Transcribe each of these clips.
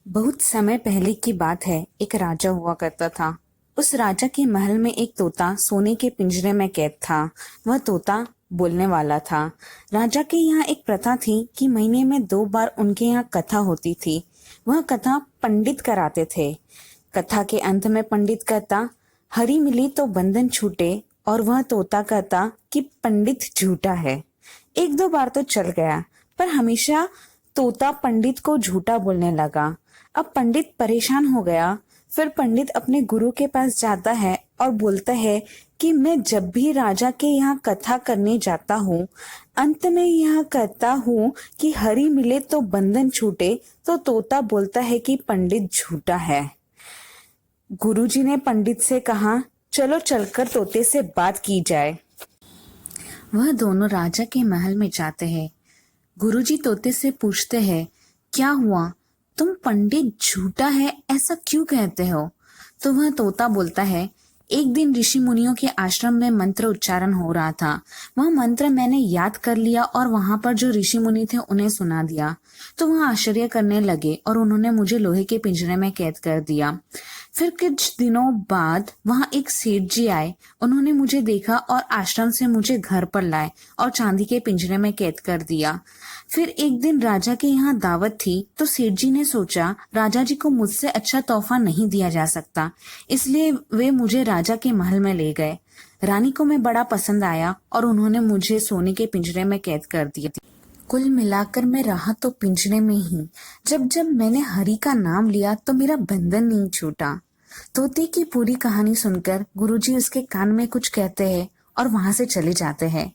बहुत समय पहले की बात है। एक राजा हुआ करता था। उस राजा के महल में एक तोता सोने के पिंजरे में कैद था। वह तोता बोलने वाला था। राजा के यहाँ एक प्रथा थी कि महीने में 2 बार उनके यहाँ कथा होती थी। वह कथा पंडित कराते थे। कथा के अंत में पंडित कहता, हरी मिली तो बंधन छूटे, और वह तोता कहता कि पंडित झूठा है। 1-2 बार तो चल गया, पर हमेशा तोता पंडित को झूठा बोलने लगा। अब पंडित परेशान हो गया। फिर पंडित अपने गुरु के पास जाता है और बोलता है कि मैं जब भी राजा के यहाँ कथा करने जाता हूँ, अंत में यह कहता हूँ कि हरी मिले तो बंधन छूटे, तो तोता बोलता है कि पंडित झूठा है। गुरुजी ने पंडित से कहा, चलो चलकर तोते से बात की जाए। वह दोनों राजा के महल में जाते हैं। गुरुजी तोते से पूछते हैं, क्या हुआ, तुम पंडित झूठा है ऐसा क्यों कहते हो? तो वह तोता बोलता है, एक दिन ऋषि मुनियों के आश्रम में मंत्र उच्चारण हो रहा था। वह मंत्र मैंने याद कर लिया और वहां पर जो ऋषि मुनि थे उन्हें सुना दिया। तो वह आश्चर्य करने लगे और उन्होंने मुझे लोहे के पिंजरे में कैद कर दिया। फिर कुछ दिनों बाद वहां एक सेठ जी आए। उन्होंने मुझे देखा और आश्रम से मुझे घर पर लाए और चांदी के पिंजरे में कैद कर दिया। फिर एक दिन राजा के यहाँ दावत थी, तो सेठ जी ने सोचा राजा जी को मुझसे अच्छा तोहफा नहीं दिया जा सकता, इसलिए वे मुझे राजा के महल में ले गए। रानी को मैं बड़ा पसंद आया और उन्होंने मुझे सोने के पिंजरे में कैद कर दिया। कुल मिलाकर मैं रहा तो पिंजरे में ही। जब जब मैंने हरि का नाम लिया तो मेरा बंधन नहीं छूटा। तोते की पूरी कहानी सुनकर गुरुजी उसके कान में कुछ कहते हैं और वहां से चले जाते हैं।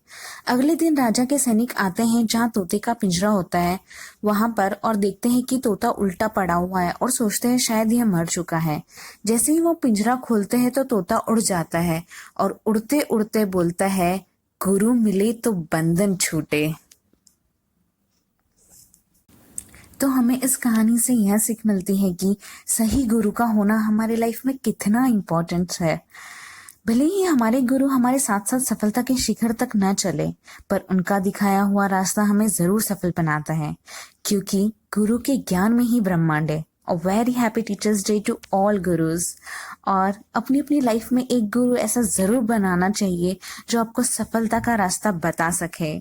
अगले दिन राजा के सैनिक आते हैं जहाँ तोते का पिंजरा होता है वहां पर, और देखते हैं कि तोता उल्टा पड़ा हुआ है और सोचते हैं शायद यह मर चुका है। जैसे ही वो पिंजरा खोलते हैं तो तोता उड़ जाता है और उड़ते उड़ते बोलता है, गुरु मिले तो बंधन छूटे। तो हमें इस कहानी से यह सीख मिलती है कि सही गुरु का होना हमारे लाइफ में कितना इम्पोर्टेंट है। भले ही हमारे गुरु हमारे साथ साथ सफलता के शिखर तक न चले, पर उनका दिखाया हुआ रास्ता हमें जरूर सफल बनाता है, क्योंकि गुरु के ज्ञान में ही ब्रह्मांड है। A very happy teachers day to all gurus. और अपनी अपनी लाइफ में एक गुरु ऐसा जरूर बनाना चाहिए जो आपको सफलता का रास्ता बता सके।